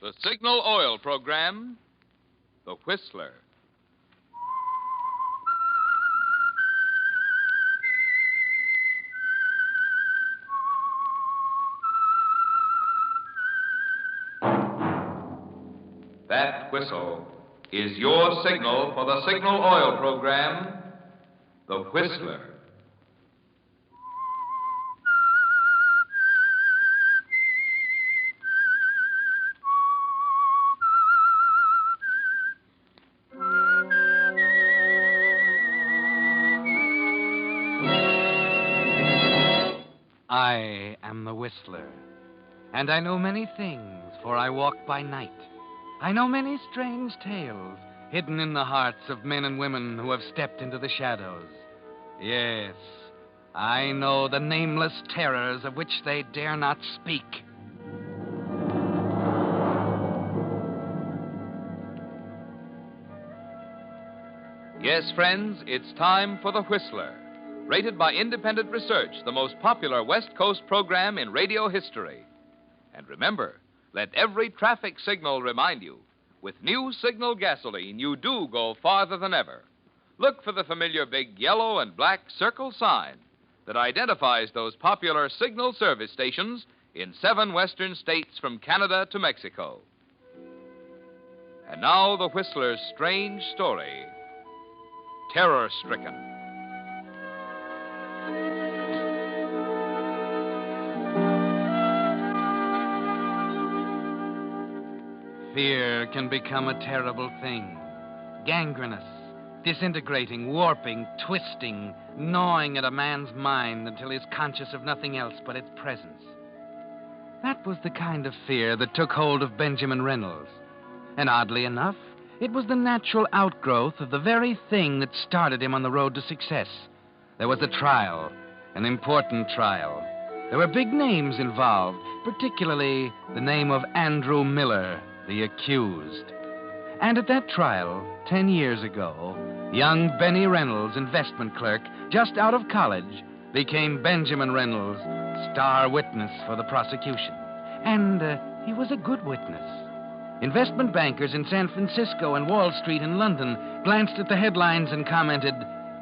The Signal Oil Program, The Whistler. That whistle is your signal for the Signal Oil Program, The Whistler. I am the Whistler, and I know many things, for I walk by night. I know many strange tales hidden in the hearts of men and women who have stepped into the shadows. Yes, I know the nameless terrors of which they dare not speak. Yes, friends, it's time for The Whistler. Rated by independent research, the most popular West Coast program in radio history. And remember, let every traffic signal remind you, with new Signal gasoline, you do go farther than ever. Look for the familiar big yellow and black circle sign that identifies those popular Signal service stations in 7 western states from Canada to Mexico. And now the Whistler's strange story, Terror Stricken. Fear can become a terrible thing. Gangrenous, disintegrating, warping, twisting, gnawing at a man's mind until he's conscious of nothing else but its presence. That was the kind of fear that took hold of Benjamin Reynolds. And oddly enough, it was the natural outgrowth of the very thing that started him on the road to success. There was a trial, an important trial. There were big names involved, particularly the name of Andrew Miller, the accused. And at that trial, 10 years ago, young Benny Reynolds, investment clerk, just out of college, became Benjamin Reynolds, star witness for the prosecution. And he was a good witness. Investment bankers in San Francisco and Wall Street in London glanced at the headlines and commented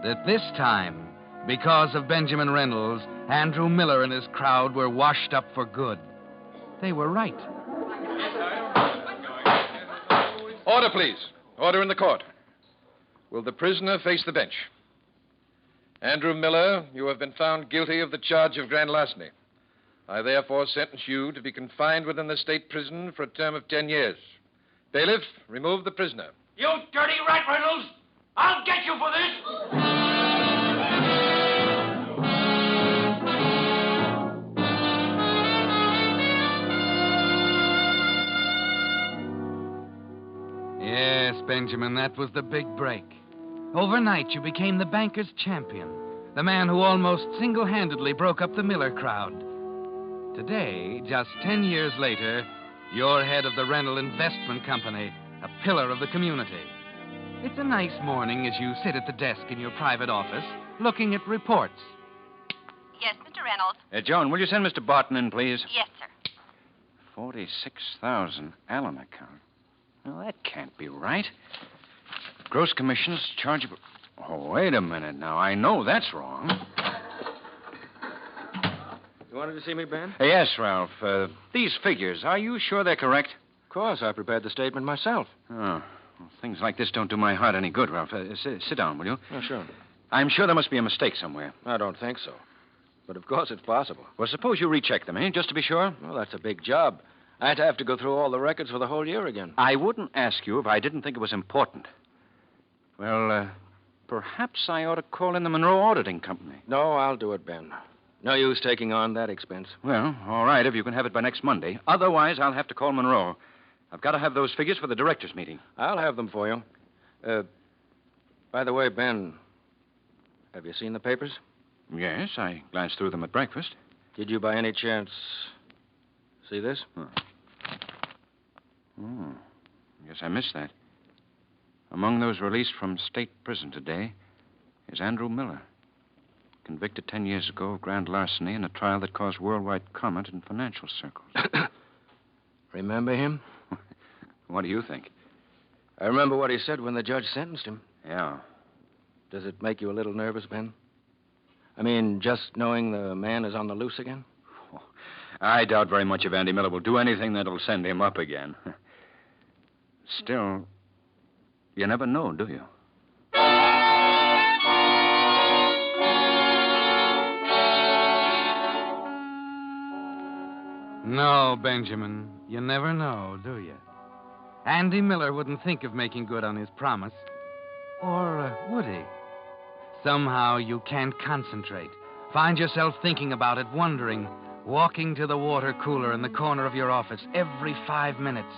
that this time, because of Benjamin Reynolds, Andrew Miller and his crowd were washed up for good. They were right. Order, please. Order in the court. Will the prisoner face the bench? Andrew Miller, you have been found guilty of the charge of grand larceny. I therefore sentence you to be confined within the state prison for a term of 10 years. Bailiff, remove the prisoner. You dirty rat, Reynolds! I'll get you for this! Yes, Benjamin, that was the big break. Overnight, you became the banker's champion, the man who almost single-handedly broke up the Miller crowd. Today, just 10 years later, you're head of the Reynolds Investment Company, a pillar of the community. It's a nice morning as you sit at the desk in your private office, looking at reports. Yes, Mr. Reynolds. Joan, will you send Mr. Barton in, please? Yes, sir. 46,000 Allen account. Well, that can't be right. Gross commissions chargeable. Oh, wait a minute now. I know that's wrong. You wanted to see me, Ben? Yes, Ralph. These figures, are you sure they're correct? Of course. I prepared the statement myself. Oh, well, things like this don't do my heart any good, Ralph. Sit down, will you? Oh, sure. I'm sure there must be a mistake somewhere. I don't think so. But of course it's possible. Well, suppose you recheck them, just to be sure? Well, that's a big job. I'd have to go through all the records for the whole year again. I wouldn't ask you if I didn't think it was important. Well, perhaps I ought to call in the Monroe Auditing Company. No, I'll do it, Ben. No use taking on that expense. Well, all right, if you can have it by next Monday. Otherwise, I'll have to call Monroe. I've got to have those figures for the directors' meeting. I'll have them for you. By the way, Ben, have you seen the papers? Yes, I glanced through them at breakfast. Did you by any chance see this? Oh, guess I missed that. Among those released from state prison today is Andrew Miller, convicted 10 years ago of grand larceny in a trial that caused worldwide comment in financial circles. Remember him? What do you think? I remember what he said when the judge sentenced him. Yeah. Does it make you a little nervous, Ben? I mean, just knowing the man is on the loose again? I doubt very much if Andy Miller will do anything that'll send him up again. Still, you never know, do you? No, Benjamin. You never know, do you? Andy Miller wouldn't think of making good on his promise. Or would he? Somehow you can't concentrate. Find yourself thinking about it, wondering, walking to the water cooler in the corner of your office every 5 minutes,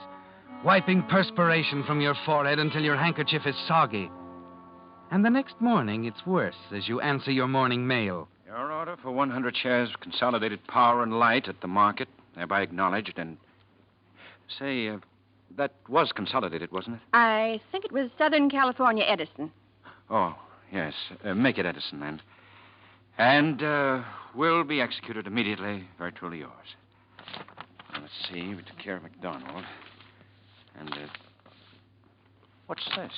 wiping perspiration from your forehead until your handkerchief is soggy. And the next morning, it's worse as you answer your morning mail. Your order for 100 shares of Consolidated Power and Light at the market, thereby acknowledged, and... Say, that was Consolidated, wasn't it? I think it was Southern California Edison. Oh, yes. Make it Edison, then. And will be executed immediately. Very truly yours. Now, let's see. We took care of McDonald. And, what's this?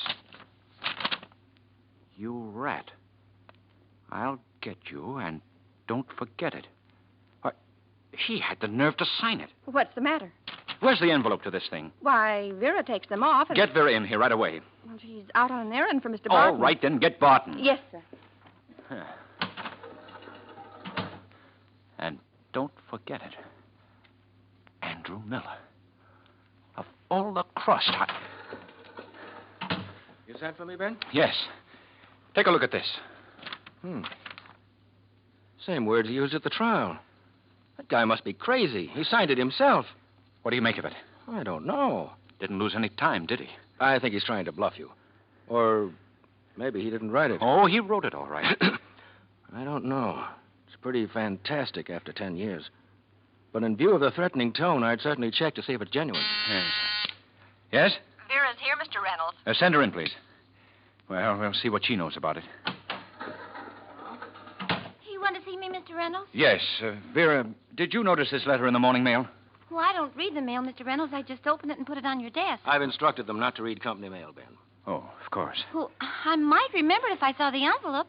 You rat. I'll get you, and don't forget it. Why, he had the nerve to sign it. What's the matter? Where's the envelope to this thing? Why, Vera takes them off and... Get Vera in here right away. Well, she's out on an errand for Mr. Barton. All right, then get Barton. Yes, sir. And don't forget it. Andrew Miller. Of all the crust, Is that for me, Ben? Yes. Take a look at this. Same words he used at the trial. That guy must be crazy. He signed it himself. What do you make of it? I don't know. Didn't lose any time, did he? I think he's trying to bluff you. Or maybe he didn't write it. Oh, he wrote it all right. I don't know. It's pretty fantastic after 10 years. But in view of the threatening tone, I'd certainly check to see if it's genuine. Yes. Yes? Vera's here, Mr. Reynolds. Send her in, please. Well, we'll see what she knows about it. You want to see me, Mr. Reynolds? Yes. Vera, did you notice this letter in the morning mail? Well, I don't read the mail, Mr. Reynolds. I just open it and put it on your desk. I've instructed them not to read company mail, Ben. Oh, of course. Well, I might remember it if I saw the envelope.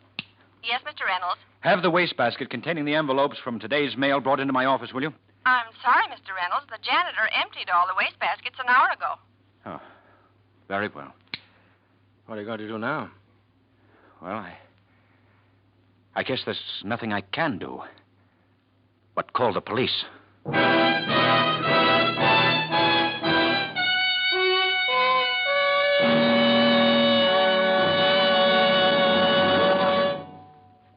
Yes, Mr. Reynolds. Have the wastebasket containing the envelopes from today's mail brought into my office, will you? I'm sorry, Mr. Reynolds. The janitor emptied all the wastebaskets an hour ago. Oh, very well. What are you going to do now? Well, I guess there's nothing I can do but call the police.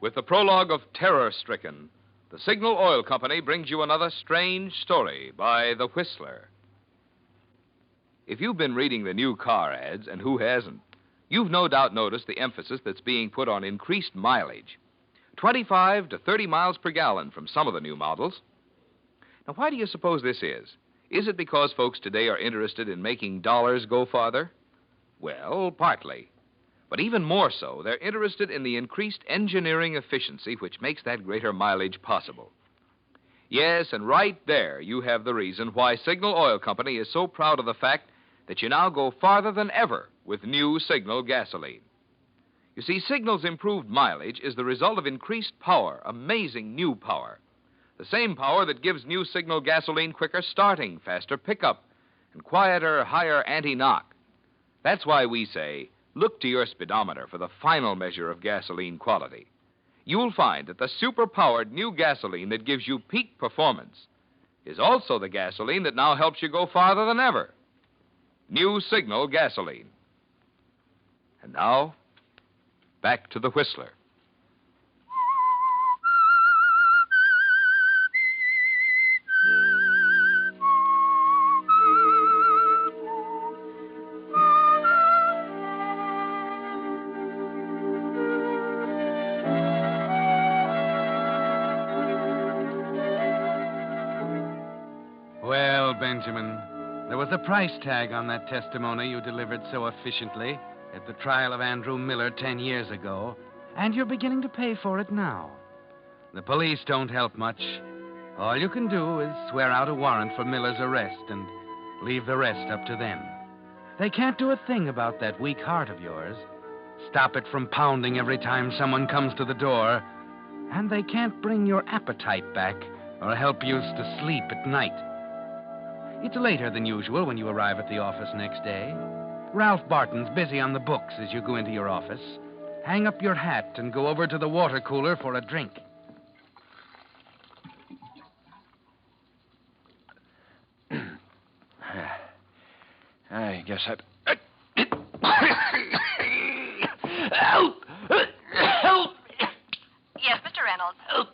With the prologue of Terror Stricken, the Signal Oil Company brings you another strange story by The Whistler. If you've been reading the new car ads, and who hasn't, you've no doubt noticed the emphasis that's being put on increased mileage. 25 to 30 miles per gallon from some of the new models. Now, why do you suppose this is? Is it because folks today are interested in making dollars go farther? Well, partly. But even more so, they're interested in the increased engineering efficiency which makes that greater mileage possible. Yes, and right there you have the reason why Signal Oil Company is so proud of the fact that you now go farther than ever with new Signal gasoline. You see, Signal's improved mileage is the result of increased power, amazing new power. The same power that gives new Signal gasoline quicker starting, faster pickup, and quieter, higher anti-knock. That's why we say, look to your speedometer for the final measure of gasoline quality. You'll find that the super-powered new gasoline that gives you peak performance is also the gasoline that now helps you go farther than ever. New Signal gasoline. And now, back to the Whistler. Well, Benjamin, there was a price tag on that testimony you delivered so efficiently at the trial of Andrew Miller 10 years ago, and you're beginning to pay for it now. The police don't help much. All you can do is swear out a warrant for Miller's arrest and leave the rest up to them. They can't do a thing about that weak heart of yours. Stop it from pounding every time someone comes to the door. And they can't bring your appetite back or help you to sleep at night. It's later than usual when you arrive at the office next day. Ralph Barton's busy on the books as you go into your office. Hang up your hat and go over to the water cooler for a drink. I guess I... Help! Help! Yes, Mr. Reynolds. Help!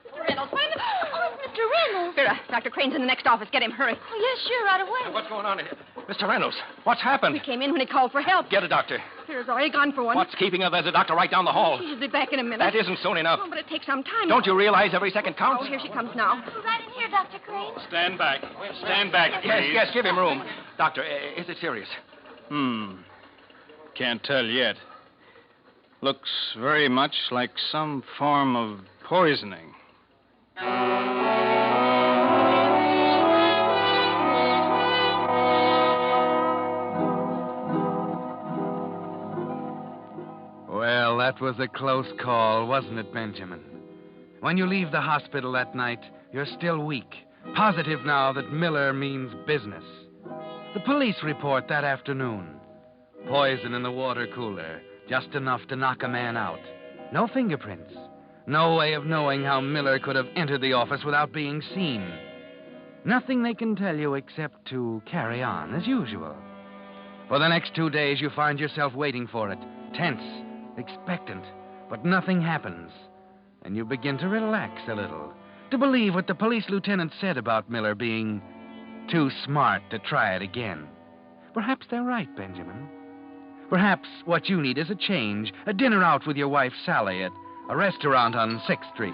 Mr. Reynolds, why the... Oh, Mr. Reynolds. Vera, Dr. Crane's in the next office. Get him, hurry. Oh, yes, sure, right away. What's going on here? Mr. Reynolds, what's happened? We came in when he called for help. Get a doctor. Vera's already gone for one. What's keeping her? There's a doctor right down the hall. She should be back in a minute. That isn't soon enough. Oh, but it takes some time. Don't you realize every second counts? Oh, here she comes now. Oh, right in here, Dr. Crane. Stand back. Stand back, please. Yes, give him room. Doctor, is it serious? Can't tell yet. Looks very much like some form of poisoning. Well, that was a close call, wasn't it, Benjamin? When you leave the hospital that night, you're still weak. Positive now that Miller means business. The police report that afternoon. Poison in the water cooler, just enough to knock a man out. No fingerprints. No way of knowing how Miller could have entered the office without being seen. Nothing they can tell you except to carry on as usual. For the next 2 days, you find yourself waiting for it, tense, expectant, but nothing happens. And you begin to relax a little, to believe what the police lieutenant said about Miller being too smart to try it again. Perhaps they're right, Benjamin. Perhaps what you need is a change, a dinner out with your wife, Sally, at a restaurant on 6th Street.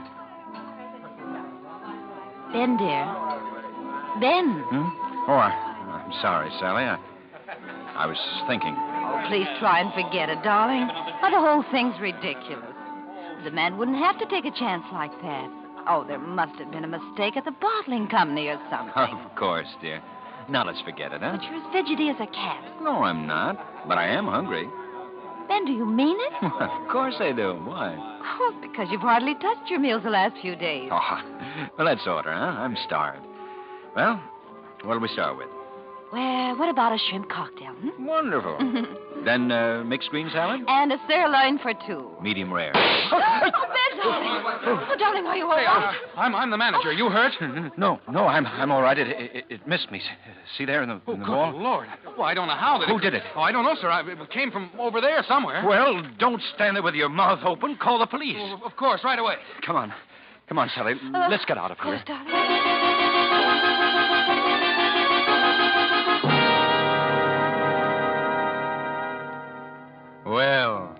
Ben, dear. Ben. Oh, I'm sorry, Sally. I was thinking. Oh, please try and forget it, darling. Oh, the whole thing's ridiculous. The man wouldn't have to take a chance like that. Oh, there must have been a mistake at the bottling company or something. Of course, dear. Now let's forget it, huh? But you're as fidgety as a cat. No, I'm not. But I am hungry. Ben, do you mean it? Of course I do. Why? Oh, because you've hardly touched your meals the last few days. Oh, well, let's order, huh? I'm starved. Well, what'll we start with? Well, what about a shrimp cocktail, hmm? Wonderful. Then mixed green salad? And a sirloin for two. Medium rare. Oh, Ben, darling. Oh, darling, are you all right? I'm the manager. You hurt? No, I'm all right. It missed me. See there in the wall? Good Lord. Well, I don't know how Who did it? Oh, I don't know, sir. It came from over there somewhere. Well, don't stand there with your mouth open. Call the police. Well, of course, right away. Come on, Sally. Let's get out of here. Of course, darling. Well,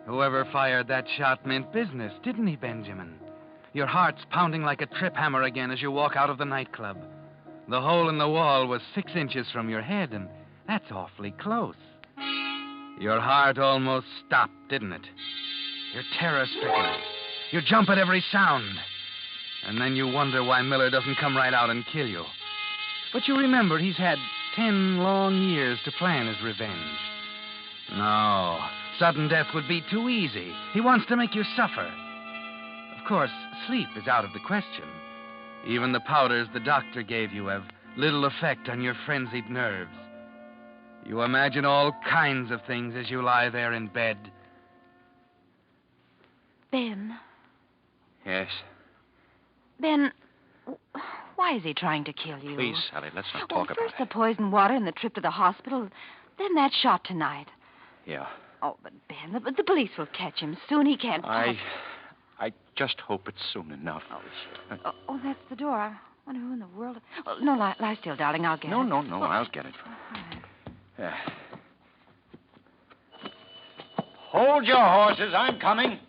whoever fired that shot meant business, didn't he, Benjamin? Your heart's pounding like a trip hammer again as you walk out of the nightclub. The hole in the wall was 6 inches from your head, and that's awfully close. Your heart almost stopped, didn't it? You're terror-stricken. You jump at every sound. And then you wonder why Miller doesn't come right out and kill you. But you remember he's had 10 long years to plan his revenge. No, sudden death would be too easy. He wants to make you suffer. Of course, sleep is out of the question. Even the powders the doctor gave you have little effect on your frenzied nerves. You imagine all kinds of things as you lie there in bed. Ben. Yes? Ben, why is he trying to kill you? Please, Sally, let's not Well, talk about first it. the poisoned water and the trip to the hospital, then that shot tonight. Yeah. Oh, but Ben, the police will catch him soon. He can't. I just hope it's soon enough. Oh, sure. Oh, that's the door. I wonder who in the world. Oh, no, lie still, darling. I'll get it. No, I'll get it. Yeah. Hold your horses. I'm coming.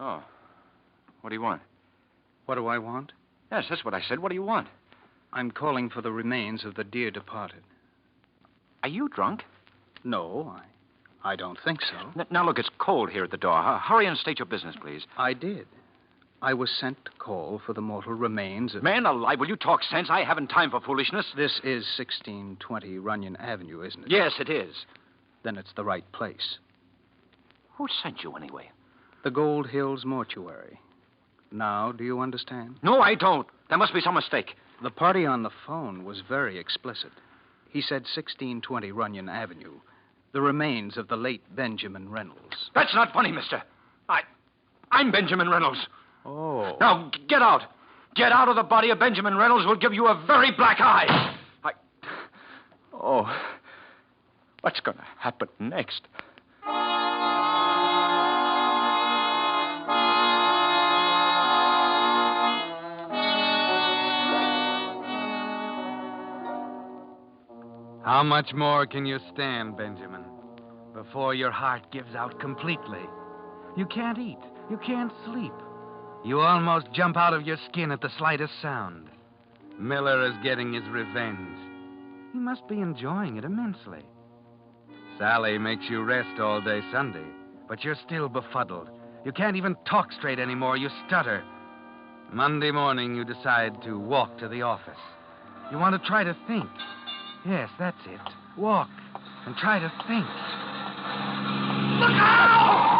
Oh. What do you want? What do I want? Yes, that's what I said. What do you want? I'm calling for the remains of the dear departed. Are you drunk? No, I don't think so. Now, look, it's cold here at the door. Hurry and state your business, please. I did. I was sent to call for the mortal remains of... Man alive, will you talk sense? I haven't time for foolishness. This is 1620 Runyon Avenue, isn't it? Yes, it is. Then it's the right place. Who sent you anyway? The Gold Hills Mortuary. Now, do you understand? No, I don't. There must be some mistake. The party on the phone was very explicit. He said 1620 Runyon Avenue. The remains of the late Benjamin Reynolds. That's not funny, mister. I'm Benjamin Reynolds. Oh. Now, get out. Get out, or the body of Benjamin Reynolds will give you a very black eye. Oh. What's going to happen next? How much more can you stand, Benjamin, before your heart gives out completely? You can't eat. You can't sleep. You almost jump out of your skin at the slightest sound. Miller is getting his revenge. He must be enjoying it immensely. Sally makes you rest all day Sunday, but you're still befuddled. You can't even talk straight anymore. You stutter. Monday morning, you decide to walk to the office. You want to try to think. Yes, that's it. Walk and try to think. Look out!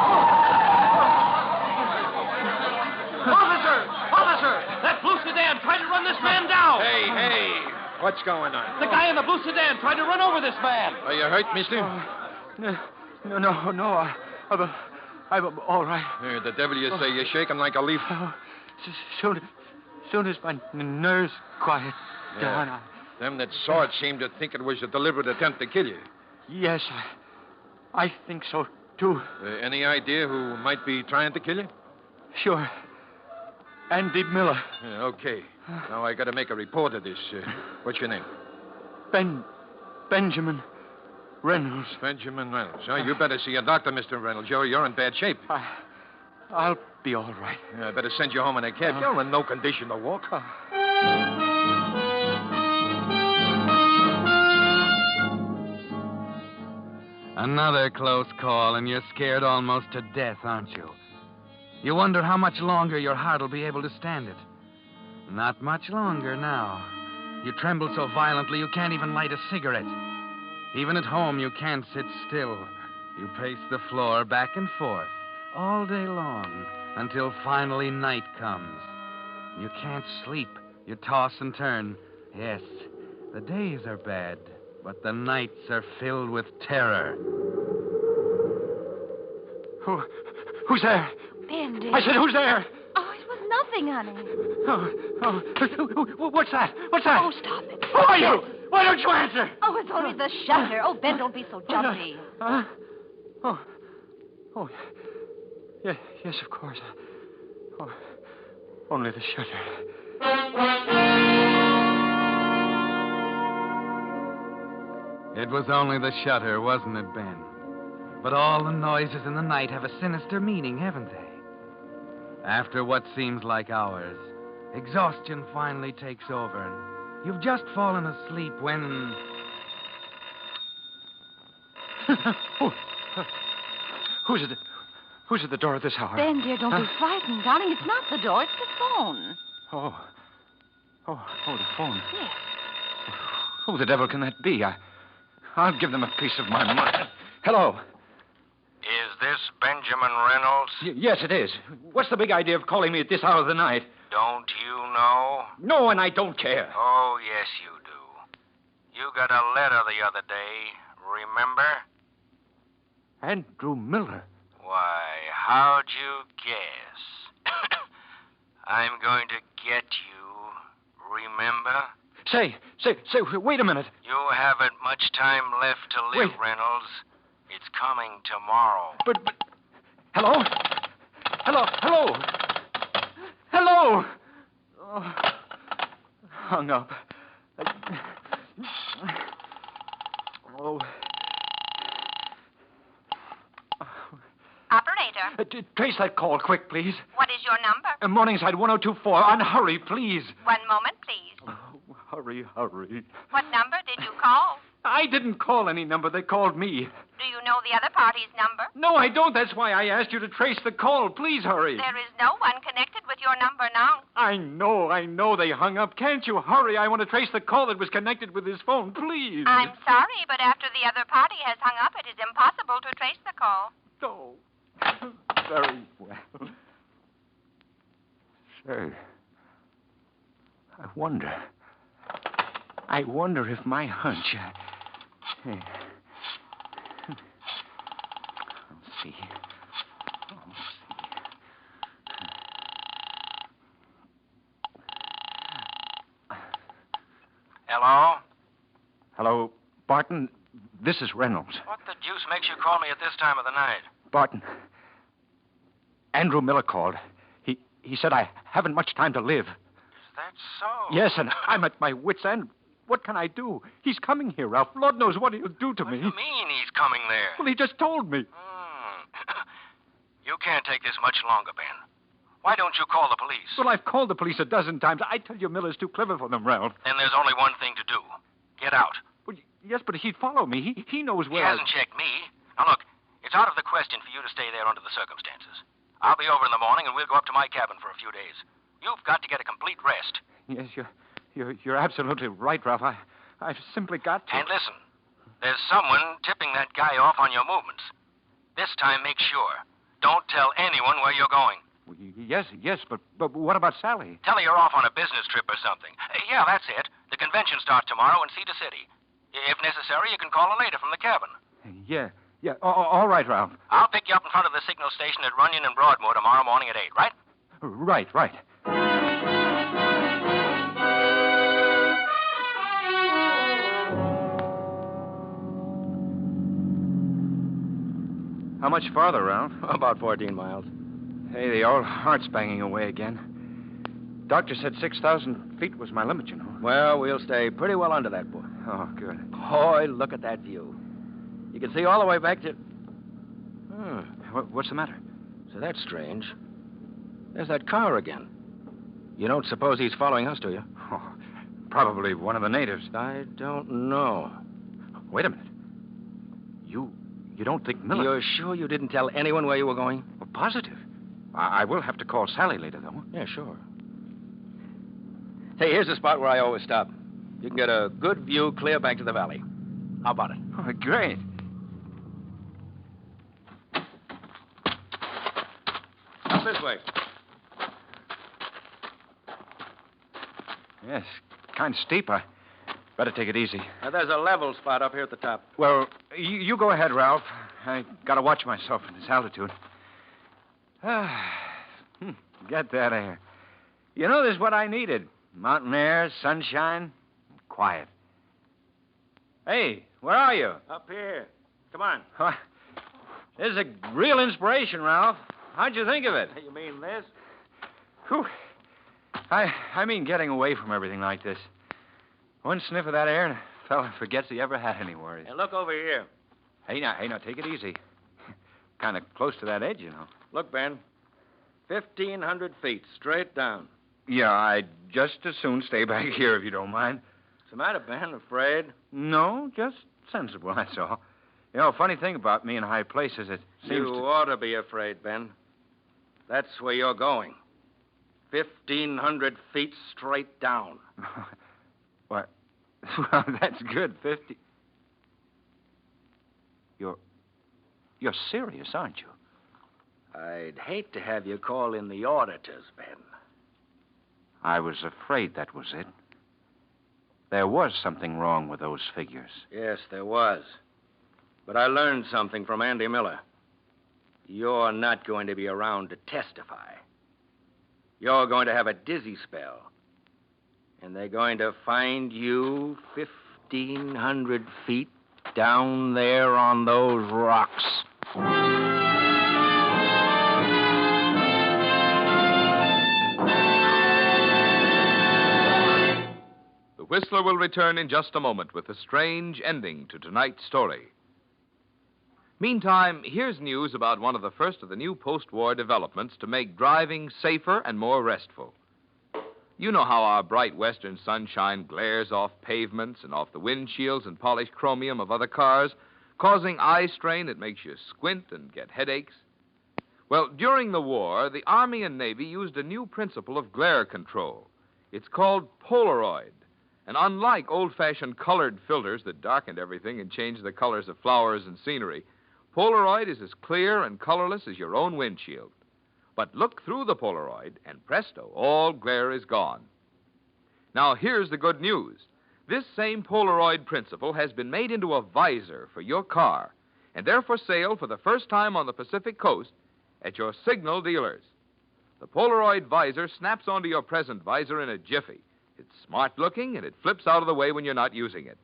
Officer! That blue sedan tried to run this man down! Hey! What's going on? The guy in the blue sedan tried to run over this man! Are you hurt, mister? No. I'm all right. The devil you say. You're shaking like a leaf. Soon as my nerves quiet down, Them that saw it seemed to think it was a deliberate attempt to kill you. Yes, I think so, too. Any idea who might be trying to kill you? Sure. Andy Miller. Okay. Now I got to make a report of this. What's your name? Benjamin Reynolds. Benjamin Reynolds. You better see a doctor, Mr. Reynolds. You're in bad shape. I'll be all right. I better send you home in a cab. You're in no condition to walk. Another close call, and you're scared almost to death, aren't you? You wonder how much longer your heart will be able to stand it. Not much longer now. You tremble so violently you can't even light a cigarette. Even at home, you can't sit still. You pace the floor back and forth all day long until finally night comes. You can't sleep. You toss and turn. Yes, the days are bad, but the nights are filled with terror. Who's there? Bendy. I said, who's there? Oh, it was nothing, honey. What's that? What's that? Oh, stop it. Who are you? Why don't you answer? Oh, it's only the shutter. Oh, Ben, don't be so jumpy. Yes, of course. Only the shutter. It was only the shutter, wasn't it, Ben? But all the noises in the night have a sinister meaning, haven't they? After what seems like hours, exhaustion finally takes over, and you've just fallen asleep when... Who's at the door at this hour? Ben, dear, don't be frightened, darling. It's not the door, it's the phone. Oh, the phone. Yes. Who the devil can that be? I'll give them a piece of my mind. Hello. Is this Benjamin Reynolds? Yes, it is. What's the big idea of calling me at this hour of the night? Don't you know? No, and I don't care. Oh, yes, you do. You got a letter the other day, remember? Andrew Miller. Why, how'd you guess? I'm going to get you, remember? Say, wait a minute. You haven't much time left to live, Wait. Reynolds. It's coming tomorrow. But, hello? Oh, hung up. Oh. Operator, Trace that call quick, please. what is your number? Morningside 1024. On hurry, please. 1 moment, please. Hurry. What number did you call? I didn't call any number. They called me. Do you know the other party's number? No, I don't. That's why I asked you to trace the call. Please hurry. There is no one connected with your number now. I know. They hung up. Can't you hurry? I want to trace the call that was connected with his phone, please. I'm sorry, but after the other party has hung up, it is impossible to trace the call. Oh, very well. Say, I wonder if my hunch... Let's see. Hello? Hello, Barton. This is Reynolds. What the deuce makes you call me at this time of the night? Barton. Andrew Miller called. He said I haven't much time to live. Is that so? Yes, and I'm at my wit's end. What can I do? He's coming here, Ralph. Lord knows what he'll do to me. What do you mean he's coming there? Well, he just told me. You can't take this much longer, Ben. Why don't you call the police? Well, I've called the police a dozen times. I tell you, Miller's too clever for them, Ralph. Then there's only one thing to do. Get out. Well, yes, but he'd follow me. He knows where He hasn't checked me. Now, look, it's out of the question for you to stay there under the circumstances. I'll be over in the morning, and we'll go up to my cabin for a few days. You've got to get a complete rest. Yes, you're absolutely right, Ralph. I've simply got to. And listen, there's someone tipping that guy off on your movements. This time, make sure. Don't tell anyone where you're going. Well, yes, but what about Sally? Tell her you're off on a business trip or something. Yeah, that's it. The convention starts tomorrow in Cedar City. If necessary, you can call her later from the cabin. Yeah. All right, Ralph. I'll pick you up in front of the signal station at Runyon and Broadmoor tomorrow morning at 8, right? Right. How much farther, Ralph? About 14 miles. Hey, the old heart's banging away again. Doctor said 6,000 feet was my limit, you know. Well, we'll stay pretty well under that, boy. Oh, good. Boy, look at that view. You can see all the way back to... What's the matter? So that's strange. There's that car again. You don't suppose he's following us, do you? Oh, probably one of the natives. I don't know. Wait a minute. You don't think Miller... You're sure you didn't tell anyone where you were going? Well, positive. I will have to call Sally later, though. Yeah, sure. Hey, here's the spot where I always stop. You can get a good view clear back to the valley. How about it? Oh, great. Up this way. Yes, kind of steep. I better take it easy. Now, there's a level spot up here at the top. Well, you go ahead, Ralph. I gotta watch myself at this altitude. Get that air. You know, this is what I needed. Mountain air, sunshine, quiet. Hey, where are you? Up here. Come on. This is a real inspiration, Ralph. How'd you think of it? You mean this? Whew. I mean getting away from everything like this. One sniff of that air and a fella forgets he ever had any worries. And look over here. Hey, now, take it easy. Kind of close to that edge, you know. Look, Ben. 1,500 feet, straight down. Yeah, I'd just as soon stay back here if you don't mind. What's the matter, Ben? Afraid? No, just sensible, that's all. You know, funny thing about me in high places, it seems You ought to be afraid, Ben. That's where you're going. 1,500 feet straight down. What? Well, that's good. 50. You're serious, aren't you? I'd hate to have you call in the auditors, Ben. I was afraid that was it. There was something wrong with those figures. Yes, there was. But I learned something from Andy Miller. You're not going to be around to testify. You're going to have a dizzy spell. And they're going to find you 1,500 feet down there on those rocks. The Whistler will return in just a moment with a strange ending to tonight's story. Meantime, here's news about one of the first of the new post-war developments to make driving safer and more restful. You know how our bright western sunshine glares off pavements and off the windshields and polished chromium of other cars, causing eye strain that makes you squint and get headaches. Well, during the war, the Army and Navy used a new principle of glare control. It's called Polaroid. And unlike old-fashioned colored filters that darkened everything and changed the colors of flowers and scenery, Polaroid is as clear and colorless as your own windshield. But look through the Polaroid, and presto, all glare is gone. Now, here's the good news. This same Polaroid principle has been made into a visor for your car, and they're for sale for the first time on the Pacific Coast at your signal dealers. The Polaroid visor snaps onto your present visor in a jiffy. It's smart-looking, and it flips out of the way when you're not using it.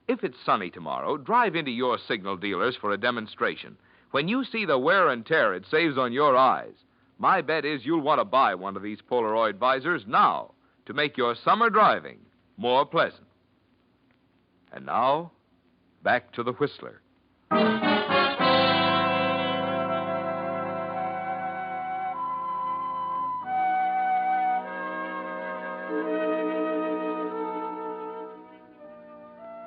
If it's sunny tomorrow, drive into your signal dealers for a demonstration. When you see the wear and tear it saves on your eyes, my bet is you'll want to buy one of these Polaroid visors now to make your summer driving more pleasant. And now, back to the Whistler.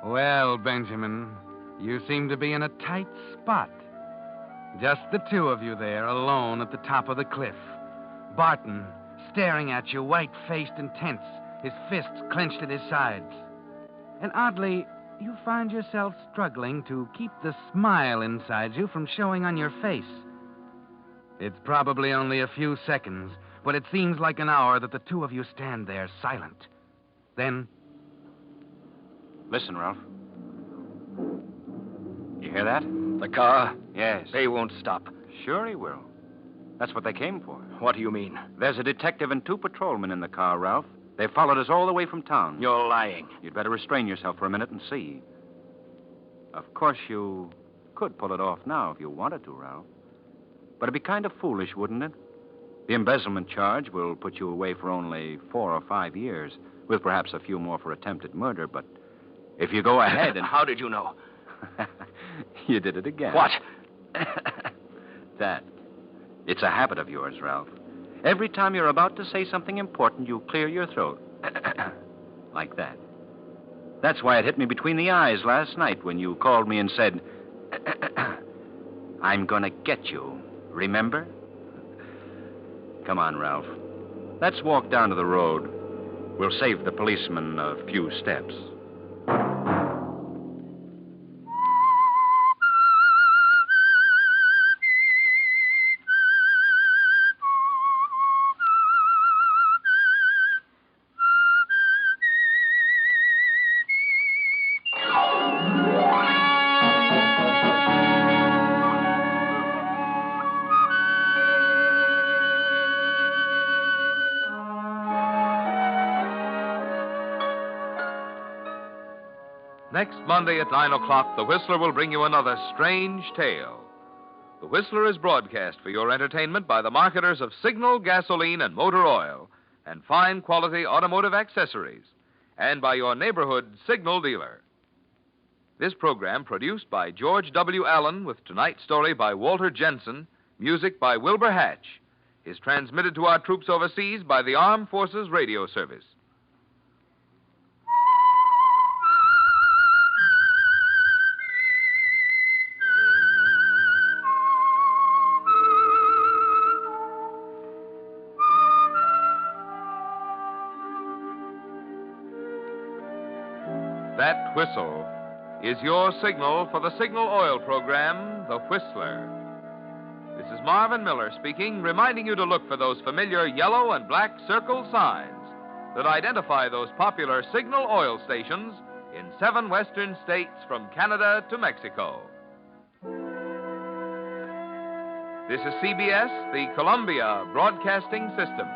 Well, Benjamin, you seem to be in a tight spot. Just the two of you there, alone at the top of the cliff. Barton staring at you, white-faced and tense, his fists clenched at his sides. And oddly, you find yourself struggling to keep the smile inside you from showing on your face. It's probably only a few seconds, but it seems like an hour that the two of you stand there silent. Then... Listen, Ralph. You hear that? The car? Yes. They won't stop. Sure he will. That's what they came for. What do you mean? There's a detective and 2 patrolmen in the car, Ralph. They followed us all the way from town. You're lying. You'd better restrain yourself for a minute and see. Of course, you could pull it off now if you wanted to, Ralph. But it'd be kind of foolish, wouldn't it? The embezzlement charge will put you away for only 4 or 5 years, with perhaps a few more for attempted murder, but if you go ahead and... How did you know? You did it again. What? That. It's a habit of yours, Ralph. Every time you're about to say something important, you clear your throat. Like that. That's why it hit me between the eyes last night when you called me and said, I'm gonna get you. Remember? Come on, Ralph. Let's walk down to the road. We'll save the policeman a few steps. Next Monday at 9 o'clock, The Whistler will bring you another strange tale. The Whistler is broadcast for your entertainment by the marketers of Signal, gasoline, and motor oil, and fine quality automotive accessories, and by your neighborhood Signal dealer. This program, produced by George W. Allen, with tonight's story by Walter Jensen, music by Wilbur Hatch, is transmitted to our troops overseas by the Armed Forces Radio Service. That whistle is your signal for the Signal Oil program, The Whistler. This is Marvin Miller speaking, reminding you to look for those familiar yellow and black circle signs that identify those popular Signal Oil stations in 7 western states from Canada to Mexico. This is CBS, the Columbia Broadcasting System.